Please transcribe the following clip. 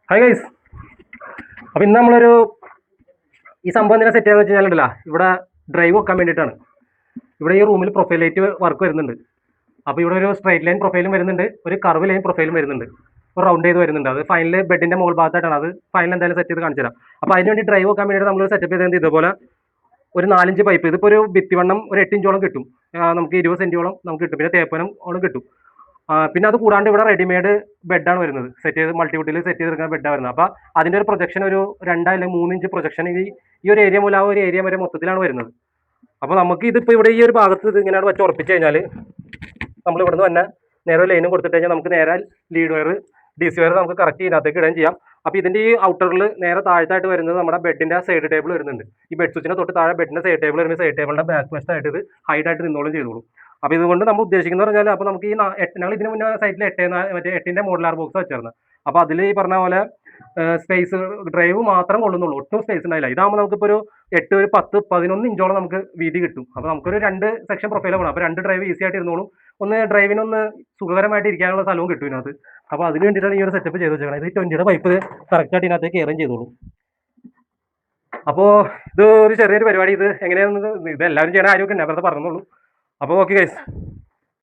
Hi guys. അപ്പോൾ ഇന്ന് നമ്മളൊരു ഈ സംഭവം എന്തിനാ സെറ്റ് ചെയ്യാന്ന് വെച്ച് കഴിഞ്ഞാൽ ഇവിടെ ഡ്രൈവ് വെക്കാൻ വേണ്ടിയിട്ടാണ്. ഇവിടെ ഈ റൂമിൽ പ്രൊഫൈൽ ലൈറ്റ് വർക്ക് വരുന്നുണ്ട്. അപ്പോൾ ഇവിടെ ഒരു സ്ട്രൈറ്റ് ലൈൻ പ്രൊഫൈലും വരുന്നുണ്ട്, ഒരു കർവ് ലൈൻ പ്രൊഫൈലും വരുന്നുണ്ട്, ഒരു റൗണ്ട് ചെയ്ത് വരുന്നുണ്ട്. അത് ഫൈനൽ ബെഡിന്റെ മുകൾ ഭാഗത്തായിട്ടാണ്. അത് ഫൈനൽ എന്തായാലും സെറ്റ് ചെയ്ത് കാണിച്ചു തരാം. അപ്പോൾ അതിന് വേണ്ടി ഡ്രൈവ് വെക്കാൻ വേണ്ടിയിട്ട് നമ്മൾ സെറ്റപ്പ് ചെയ്തത് ഇതുപോലെ ഒരു 4 പൈപ്പ്. ഇതിപ്പോൾ ഒരു ഭിത്തിവണ്ണം ഒരു 8 ഇഞ്ചോളം കിട്ടും. നമുക്ക് 20 സെന്റിയോളം നമുക്ക് കിട്ടും. പിന്നെ തേപ്പനം ഓളം കിട്ടും. പിന്നെ അത് കൂടാണ്ട് ഇവിടെ റെഡിമെയ്ഡ് ബെഡാണ് വരുന്നത്. സെറ്റ് ചെയ്ത് മൾട്ടിവുഡിൽ സെറ്റ് ചെയ്തെടുക്കുന്ന ബെഡാണ് വരുന്നത്. അപ്പോൾ അതിൻ്റെ ഒരു പ്രൊജക്ഷൻ ഒരു 2 അല്ലെങ്കിൽ 3 ഇഞ്ച് പ്രൊജക്ഷൻ ഈ ഒരു ഏരിയ മുതൽ ആ ഒരു ഏരിയ വരെ മൊത്തത്തിലാണ് വരുന്നത്. അപ്പോൾ നമുക്ക് ഇതിപ്പോൾ ഇവിടെ ഈ ഒരു ഭാഗത്ത് ഇത് ഇങ്ങനെയാണ് വെച്ച് ഉറപ്പിച്ച് കഴിഞ്ഞാൽ നമ്മൾ ഇവിടുന്ന് തന്നെ നേരെ ലൈനും കൊടുത്തിട്ട് കഴിഞ്ഞാൽ നമുക്ക് നേരെ ലീഡ് വയർ DC വയർ നമുക്ക് കറക്റ്റ് ഇതിനകത്തേക്ക് ഇടുകയും ചെയ്യാം. അപ്പോൾ ഇതിൻ്റെ ഈ ഔട്ടറിൽ നേരെ താഴത്തായിട്ട് വരുന്നത് നമ്മുടെ ബെഡിൻ്റെ സൈഡ് ടേബിൾ വരുന്നുണ്ട്. ഈ ബെഡ് സ്വിച്ചിനെ തൊട്ട് താഴെ ബെഡിൻ്റെ സൈഡ് ടേബിൾ വരുമ്പോൾ സൈഡ് ടേബിളിൻ്റെ ബാക്ക് വശത്തായിട്ട് ഇത് ഹൈറ്റായിട്ട് നിന്നോളും ചെയ്തോളൂ. അപ്പോൾ ഇതുകൊണ്ട് നമ്മൾ ഉദ്ദേശിക്കുന്നത് പറഞ്ഞാൽ അപ്പോൾ നമുക്ക് ഈ ഞങ്ങൾ ഇതിന് മുന്നേ സൈറ്റിൽ 8 മോഡുലാർ ബോക്സ് വെച്ചിരുന്നു. അപ്പോൾ അതിൽ ഈ പറഞ്ഞ പോലെ സ്പേസ് ഡ്രൈവ് മാത്രം കൊള്ളുന്നുള്ളൂ, ഒട്ടും സ്പേസ് ഉണ്ടായില്ല. ഇതാകുമ്പോൾ നമുക്കിപ്പോൾ ഒരു 8, ഒരു 10, 11 ഇഞ്ചോളം നമുക്ക് വീതി കിട്ടും. അപ്പോൾ നമുക്കൊരു 2 സെക്ഷൻ പ്രൊഫൈൽ വേണം. അപ്പോൾ 2 ഡ്രൈവ് ഈസി ആയിട്ട് ഇരുന്നോളും. ഒന്ന് ഡ്രൈവിനൊന്ന് സുഖകരമായിട്ട് ഇരിക്കാനുള്ള സ്ഥലവും കിട്ടും ഇതിനകത്ത്. അപ്പോൾ അതിന് വേണ്ടിയിട്ടാണ് ഈ ഒരു സെറ്റപ്പ് ചെയ്ത് വെച്ചേക്കുന്നത്. ഇത് 20 പൈപ്പ് കറക്റ്റായിട്ട് ഇതിനകത്തേക്ക് കയറുകയും ചെയ്തോളും. അപ്പോൾ ഇത് ഒരു ചെറിയൊരു പരിപാടി. ഇത് എങ്ങനെയാണെന്ന് ഇത് എല്ലാവരും ചെയ്യണ ആരും ഒക്കെ ഞാൻ വെറുതെ പറഞ്ഞോളൂ. അപ്പോൾ ഓക്കെ ഗൈസ്.